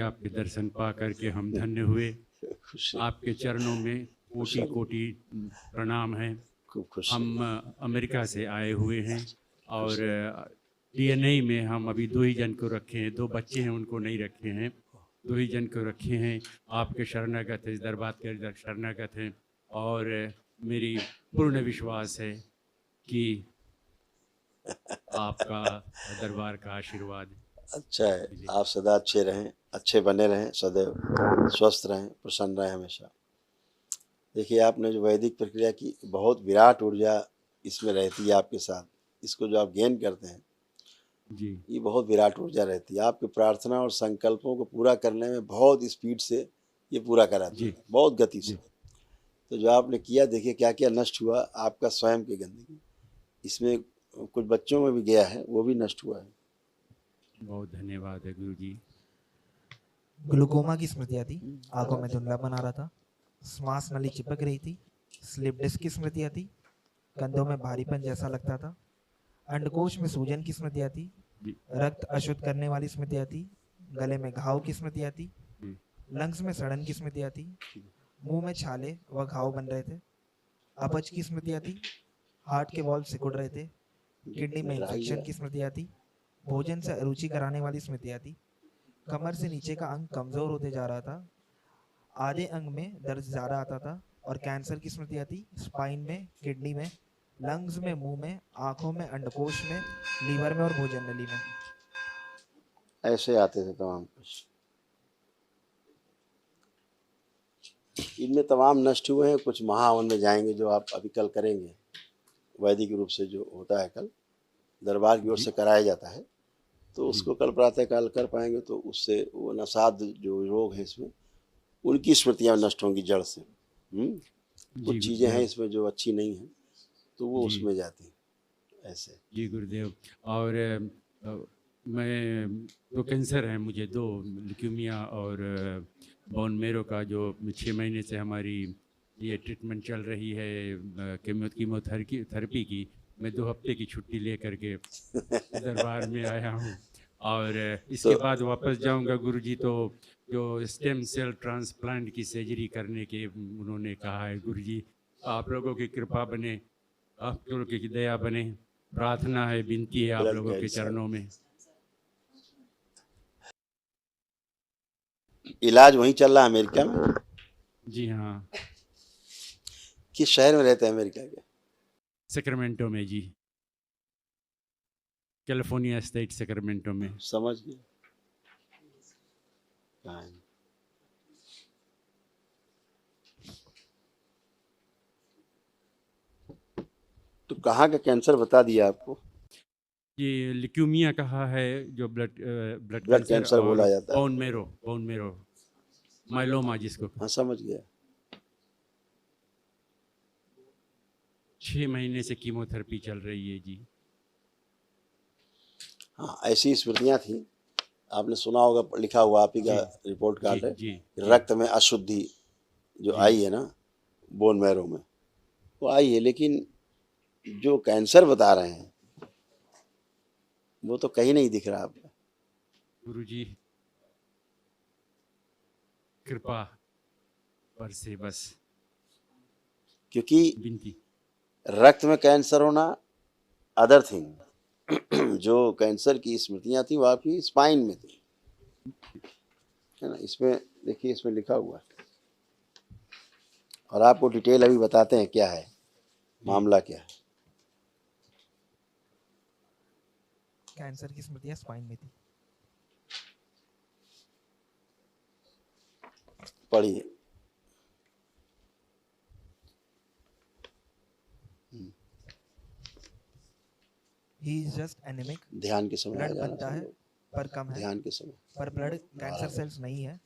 आपके दर्शन पा करके हम धन्य हुए। खुश आपके चरणों में कोटि कोटि प्रणाम है। खूब खुश हम अमेरिका से आए हुए हैं और डीएनए में हम अभी 2 ही जन को रखे हैं, 2 बच्चे हैं उनको नहीं रखे हैं, 2 ही जन को रखे हैं। आपके शरणागत है, दरबार के शरणागत हैं और मेरी पूर्ण विश्वास है कि आपका दरबार का आशीर्वाद अच्छा है। आप सदा अच्छे रहें, अच्छे बने रहें, सदैव स्वस्थ रहें, प्रसन्न रहें हमेशा। देखिए आपने जो वैदिक प्रक्रिया की, बहुत विराट ऊर्जा इसमें रहती है आपके साथ। इसको जो आप गेन करते हैं जी, ये बहुत विराट ऊर्जा रहती है। आपकी प्रार्थना और संकल्पों को पूरा करने में बहुत स्पीड से ये पूरा कराती जी, है, बहुत गति से। जी। तो जो आपने किया, देखिए क्या क्या नष्ट हुआ। आपका स्वयं की गंदगी इसमें कुछ बच्चों में भी गया है, वो भी नष्ट हुआ है। बहुत धन्यवाद है गुरुजी। ग्लूकोमा की स्मृतियाँ थी, आंखों में धुंधलापन आ रहा था, श्वास नली चिपक रही थी, स्लिप डिस्क की स्मृतियाँ थी, कंधों में भारीपन जैसा लगता था, अंडकोश में सूजन की स्मृतियाँ थी, जी, रक्त अशुद्ध करने वाली स्मृतियाँ थी, गले में घाव की स्मृतियाँ थी, जी, लंग्स में सड़न की स्मृतियाँ थी, मुंह में छाले व घाव बन रहे थे, अपच की स्मृतियाँ थी, हार्ट के वॉल्व सिकुड़ रहे थे, किडनी में इन्फेक्शन की स्मृतियाँ थी, भोजन से अरुचि कराने वाली स्मृतियाँ थी, कमर से नीचे का अंग कमजोर होते जा रहा था, आधे अंग में दर्द ज्यादा आता था और कैंसर की स्मृतियाँ थी, स्पाइन में, किडनी में, लंग्स में, मुंह में, आंखों में, अंडकोश में, लीवर में और भोजन नली में। ऐसे आते थे तमाम कुछ। इनमें तमाम नष्ट हुए हैं। कुछ महावन में जाएंगे जो आप अभी कल करेंगे, वैदिक रूप से जो होता है कल दरबार की ओर से कराया जाता है, तो उसको कल प्रातःकाल कर पाएंगे तो उससे वो नसाद जो रोग है इसमें, उनकी स्मृतियाँ नष्ट होंगी जड़ से। कुछ चीज़ें हैं इसमें जो अच्छी नहीं हैं, तो वो उसमें जाती हैं ऐसे। जी गुरुदेव। और मैं तो कैंसर है मुझे, 2 ल्यूकीमिया और बोन मेरो का, जो 6 महीने से हमारी ये ट्रीटमेंट चल रही है कीमोथेरेपी की। मैं 2 हफ्ते की छुट्टी ले करके दरबार में आया हूँ और इसके बाद वापस जाऊंगा गुरुजी। तो जो स्टेम सेल ट्रांसप्लांट की सर्जरी करने के उन्होंने कहा है गुरुजी, आप लोगों की कृपा बने, आप लोगों की दया बने, प्रार्थना है, विनती है आप लोगों के चरणों में। इलाज वहीं चल रहा है अमेरिका में? जी हाँ, किस शहर में रहते हैं अमेरिका के? सेक्रेमेंटो में जी, कैलिफोर्निया स्टेट सेक्रेमेंटो में। समझ गए। हाँ। तो कहाँ का कैंसर बता दिया आपको? ये ल्यूकीमिया कहा है, जो ब्लड कैंसर और बोला जाता है। बोन मेरो माइलोमा जिसको। हाँ समझ गया। 6 महीने से कीमोथेरेपी चल रही है जी। हाँ ऐसी स्मृतियाँ थी, आपने सुना होगा, लिखा हुआ आप ही का रिपोर्ट कार्ड है। जी, रक्त में अशुद्धि जो आई है ना बोन मैरो में, वो आई है, लेकिन जो कैंसर बता रहे हैं वो तो कहीं नहीं दिख रहा आपका। गुरुजी कृपा पर से बस क्योंकि विनती। रक्त में कैंसर होना अदर थिंग, जो कैंसर की स्मृतियाँ थी वो आपकी स्पाइन में थी, है ना। इसमें देखिए, इसमें लिखा हुआ है और आपको डिटेल अभी बताते हैं क्या है मामला, क्या है। कैंसर की स्मृतियाँ स्पाइन में थी। पढ़िए। He is just anemic, ध्यान के समय आ ब्लड जाना बनता है चाहिए। पर कम है, ध्यान के समय। पर ब्लड कैंसर सेल्स नहीं है,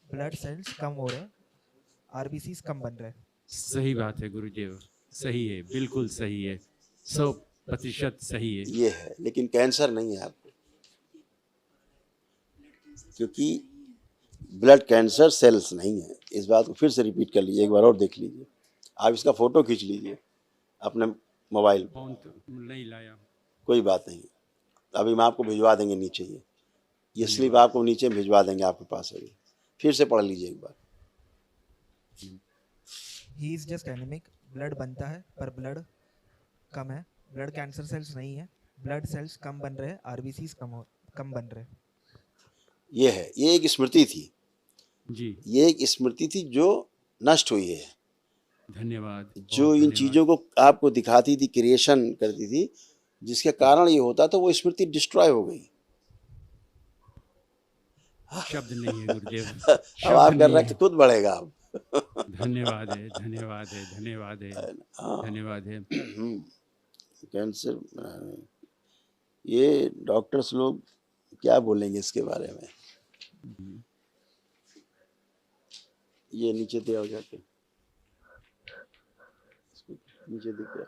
ब्लड सेल्स कम हो रहे, आरबीसीज कम बन रहे। सही बात है गुरुदेव, सही है, बिल्कुल सही है, 100% सही है। ये है, लेकिन कैंसर नहीं है आपको, क्योंकि ब्लड कैंसर सेल्स नहीं है। इस बात को फिर से रिपीट कर लीजिए, एक बार और देख लीजिए। आप इसका फोटो खींच लीजिए अपने मोबाइल पर। फोन तो नहीं लाया। कोई बात नहीं, अभी हम आपको भिजवा देंगे नीचे ये। ये स्लिप आपको नीचे भिजवा देंगे आपके पास अभी, फिर से पढ़ लीजिए एक बार। He is just anaemic, blood बनता है पर ब्लड कम है, ब्लड कैंसर सेल्स नहीं है, ब्लड सेल्स कम बन रहे हैं, आरबीसीज कम बन रहे हैं। ये है, ये एक स्मृति थी जी, ये एक स्मृति थी जो नष्ट हुई है, धन्यवाद। जो बहुत इन धन्यवाद। चीज़ों को आपको दिखाती थी, क्रिएशन करती थी, जिसके कारण ये होता था, वो स्मृति डिस्ट्रॉय हो गई। शब्द नहीं है गुरुदेव, अब शब्द आपका नहीं रक्त है। खुद बढ़ेगा अब। धन्यवाद है, धन्यवाद है, धन्यवाद है, हाँ, धन्यवाद है। कैंसर ये डॉक्टर्स लोग क्या बोलेंगे इसके बारे में। ये नीचे दे आओ जाके, इसको नीचे दिख गया।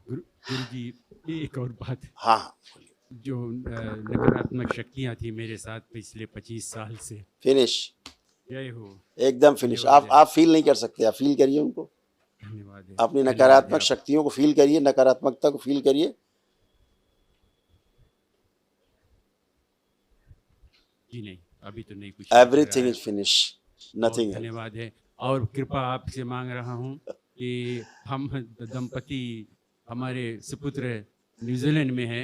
गुरु जी, एक और बात, हाँ हाँ, जो नकारात्मक शक्तियाँ थी मेरे साथ पिछले 25 साल से, फिनिश, जय हो, एकदम फिनिश। धन्यवाद आप फील नहीं कर सकते, आप फील करिए उनको, धन्यवाद है। अपनी धन्यवाद नकारात्मक है। शक्तियों को फील करिए, नकारात्मकता को फील करिए। जी नहीं, अभी तो नहीं कुछ दिख एवरीथिंग रहा इज फिनिश, बहुत नथिंग है। धन्यवाद है। और कृपा आपसे मांग रहा हूँ कि हम दंपति, हमारे सुपुत्र न्यूजीलैंड में है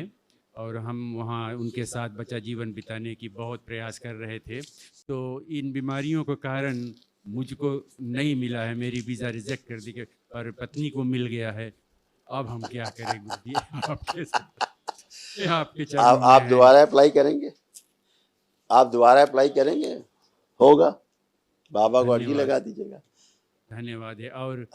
और हम वहाँ उनके साथ बचा जीवन बिताने की बहुत प्रयास कर रहे थे, तो इन बीमारियों के कारण मुझको नहीं मिला है, मेरी वीज़ा रिजेक्ट कर दी, पर पत्नी को मिल गया है। अब हम क्या करें गुरु जी, आपके चरणों आप में है। दोबारा अप्लाई करेंगे, आप दोबारा अप्लाई करेंगे, होगा। बाबा को अर्जी धन्यवाद। लगा दीजिएगा। धन्यवाद है। और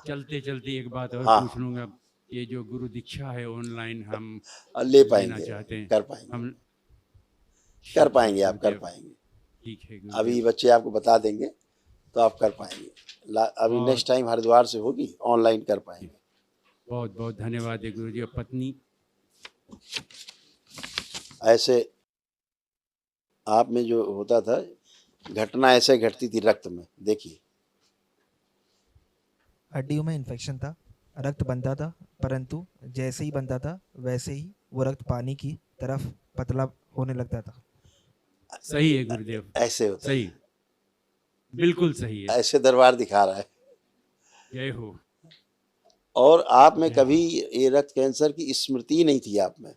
चलते चलते एक बात और हाँ। पूछ लूँगा, ये जो गुरु दीक्षा है ऑनलाइन हम ले लेना पाएंगे, चाहते हैं, कर पाएंगे, हम कर पाएंगे, आप कर पाएंगे। ठीक है गुरु अभी जी। बच्चे आपको बता देंगे तो आप कर पाएंगे। अभी और- नेक्स्ट टाइम हरिद्वार से होगी, ऑनलाइन कर पाएंगे। बहुत बहुत धन्यवाद है गुरु जी। और पत्नी, ऐसे आप में जो होता था, घटना ऐसे घटती थी रक्त में, देखिए। हड्डियों में इन्फेक्शन था, रक्त बनता था, परंतु जैसे ही बनता था वैसे ही वो रक्त पानी की तरफ पतला होने लगता था। सही है गुरुदेव, ऐसे होता सही, बिल्कुल सही है। ऐसे दरबार दिखा रहा है। जय हो। और आप में कभी ये रक्त कैंसर की स्मृति ही नहीं थी आप में,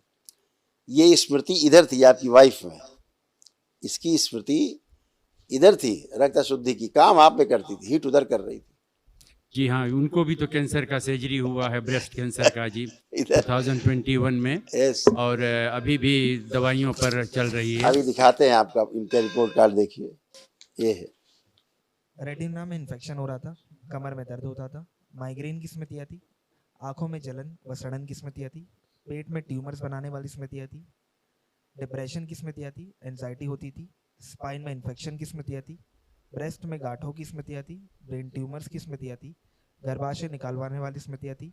ये स्मृति इधर थी आपकी वाइफ में, इसकी स्मृति इधर थी, रक्त अशुद्धि की काम आप में करती थी, हिट उधर कर रही थी। जी हाँ, उनको भी तो कैंसर का सर्जरी हुआ है, ब्रेस्ट कैंसर का जी, इधर 2021 में, यस, और अभी भी दवाइयों पर चल रही है। अभी दिखाते हैं आपका, इनका रिपोर्ट कार्ड देखिए, ये है। रेटिना में इन्फेक्शन हो रहा था, कमर में दर्द होता था, माइग्रेन की स्मृतियाँ थी, आंखों में जलन व सड़न की स्मृतियाँ थी, पेट में ट्यूमर्स बनाने वाली स्मृतियाँ थी, डिप्रेशन की स्मृतियाँ थी, एंजाइटी होती थी, स्पाइन में इन्फेक्शन की स्मृतियाँ थी, ब्रेस्ट में गांठों की स्मृतियाँ थी, ब्रेन ट्यूमर्स की स्मृतियाँ थी, गर्भाशय निकालवाने वाली स्मृतियाँ थी,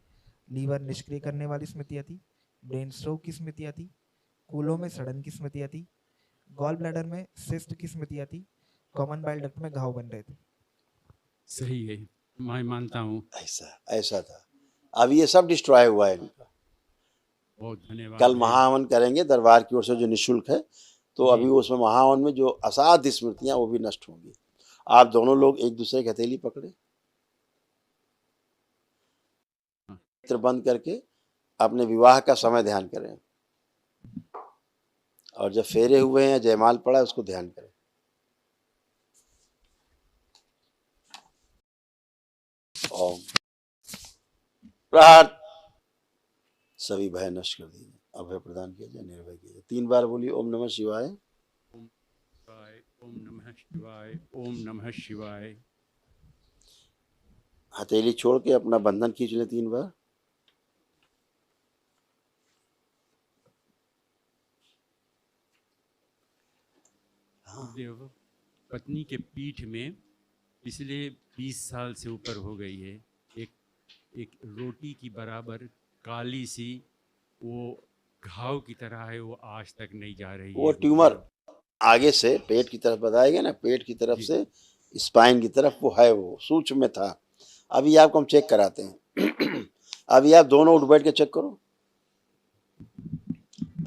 लीवर निष्क्रिय करने वाली स्मृतियाँ थी, ब्रेन स्ट्रोक की स्मृतियाँ थी, कूलों में सड़न की स्मृतियाँ थी, गॉल ब्लैडर में सिस्ट की स्मृतियाँ थी, कॉमन बाइल डक्ट में घाव बन रहे थे। सही है, मैं मानता हूँ। ऐसा ऐसा था। अब ये सब डिस्ट्रॉय हुआ है इनका। बहुत धन्यवाद कल है। महाहवन करेंगे दरबार की ओर से, जो निःशुल्क है, तो जी। अभी उसमें महाहवन में जो असाध्य स्मृतियां वो भी नष्ट होंगी। आप दोनों लोग एक दूसरे की हथेली पकड़े, नेत्र बंद करके अपने विवाह का समय ध्यान करें, और जब फेरे हुए हैं, जयमाल पड़ा है, उसको ध्यान करें। ओम प्रार्थ, सभी भय नष्ट कर दीजिए, अभय प्रदान किया जाए, निर्भय किया जाए। 3 बार बोलिए ओम नमः शिवाय। ओम नमः शिवाय, ओम नमः शिवाय। हथेली छोड़ के अपना बंधन खींच ले 3 बार। देव, पत्नी के पीठ में पिछले 20 साल से ऊपर हो गई है, एक रोटी की बराबर काली सी वो घाव की तरह है, वो आज तक नहीं जा रही वो है। ट्यूमर आगे से पेट की तरफ बताएगा ना, पेट की तरफ जी। से स्पाइन की तरफ वो है, वो सूक्ष्म में था। अभी आपको हम चेक कराते हैं। अभी आप दोनों उठ बैठ के चेक करो,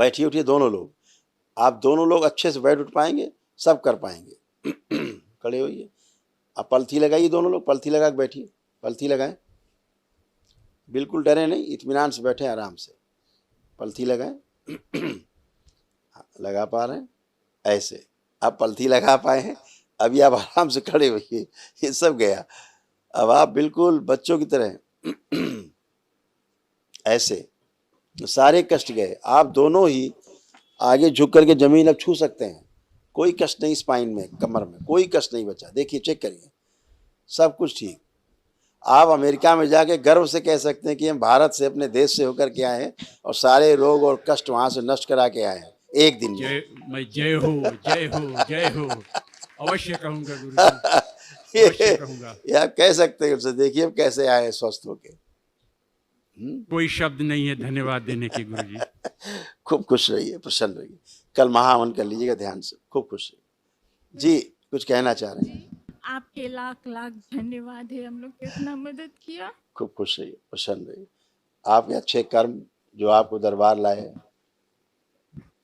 बैठिए उठिए दोनों लोग, आप दोनों लोग अच्छे से बैठ उठ पाएंगे, सब कर पाएंगे। खड़े होइए, आप पलथी लगाइए, दोनों लोग पलथी लगा के बैठिए, पलथी लगाएं, बिल्कुल डरे नहीं, इत्मीनान से बैठे आराम से, पलथी लगाएं। लगा पा रहे हैं ऐसे, आप पलथी लगा पाए हैं, अभी आप आराम से खड़े होइए, ये सब गया। अब आप बिल्कुल बच्चों की तरह ऐसे, सारे कष्ट गए। आप दोनों ही आगे झुक करके जमीन अब छू सकते हैं, कोई कष्ट नहीं, स्पाइन में, कमर में कोई कष्ट नहीं बचा। देखिए, चेक करिए, सब कुछ ठीक। आप अमेरिका में जाके गर्व से कह सकते हैं कि हम भारत से, अपने देश से होकर के आए हैं और सारे रोग और कष्ट वहां से नष्ट करा के आए हैं एक दिन में। जय हो, जय हो, जय हो, अवश्य कहूंगा गुरुजी, अवश्य कहूंगा। ये आप कह सकते हैं उनसे, देखिए हम कैसे आए हैं स्वस्थ होके। कोई शब्द नहीं है धन्यवाद देने के गुरुजी। खूब खुश रहिए, प्रसन्न रहिए, कल महावन कर लीजिएगा ध्यान से, खूब खुश रहिए। जी, कुछ कहना चाह रहे हैं? आपके लाख लाख धन्यवाद है, हम लोग को इतना मदद किया। खूब खुश रहिए, प्रसन्न रहिए। आपके अच्छे कर्म जो आपको दरबार लाए,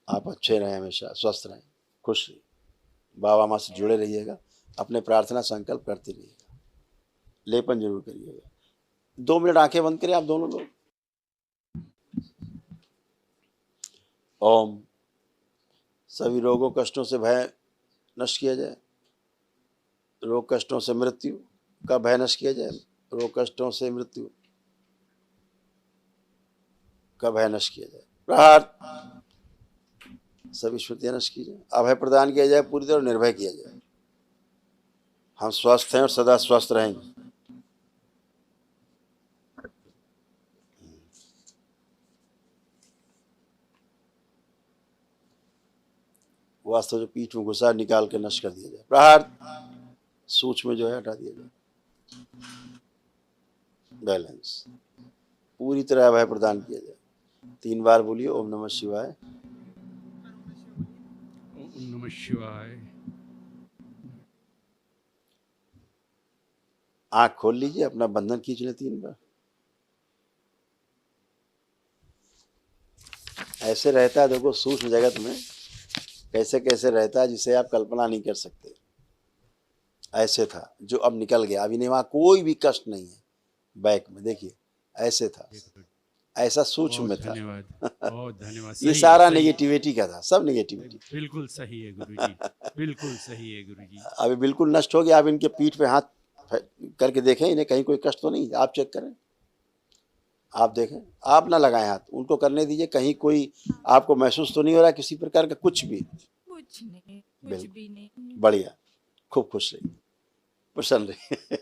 आप अच्छे रहें, हमेशा स्वस्थ रहें, खुश रहिए, बाबा माँ से जुड़े रहिएगा, अपने प्रार्थना संकल्प करते रहिएगा, लेपन जरूर करिएगा। 2 मिनट आंखें बंद करें आप दोनों लोग। ओम। सभी रोगों कष्टों से भय नष्ट किया जाए, रोग कष्टों से मृत्यु का भय नष्ट किया जाए, रोग कष्टों से मृत्यु का भय नष्ट किया जाए। प्रहार। सभी श्रुतियां नष्ट की जाए, अभय प्रदान किया जाए, पूरी तरह निर्भय किया जाए। हम स्वस्थ हैं और सदा स्वस्थ रहेंगे। वास्तव जो पीठ में घुसा निकाल के नष्ट कर दिया जाए। प्रहार। सूक्ष्म जो है हटा दिया जाए। बैलेंस, पूरी तरह अभय प्रदान किया जाए। 3 बार बोलिए ओम नमः शिवाय। ओम नमः शिवाय। आंख खोल लीजिए, अपना बंधन खींच ले 3 बार। ऐसे रहता है, देखो सूक्ष्म जगत में कैसे कैसे रहता है, जिसे आप कल्पना नहीं कर सकते। ऐसे था, जो अब निकल गया, अभी नहीं, वहां कोई भी कष्ट नहीं है बैक में, देखिए ऐसे था, ऐसा सूक्ष्म में था। धन्यवाद, बहुत धन्यवाद। ये सही, सारा सही, नेगेटिविटी का था, सब नेगेटिविटी। बिल्कुल सही है गुरुजी, बिल्कुल सही है गुरुजी। अभी बिल्कुल नष्ट हो गया। आप इनके पीठ पे हाथ करके देखें, इन्हें कहीं कोई कष्ट तो नहीं, आप चेक करें, आप देखें, आप ना लगाएं हाथ, उनको करने दीजिए, कहीं कोई आपको महसूस तो नहीं हो रहा किसी प्रकार का, कुछ भी? कुछ नहीं, कुछ भी नहीं। बढ़िया, खूब खुश रहिए, प्रसन्न रहिए।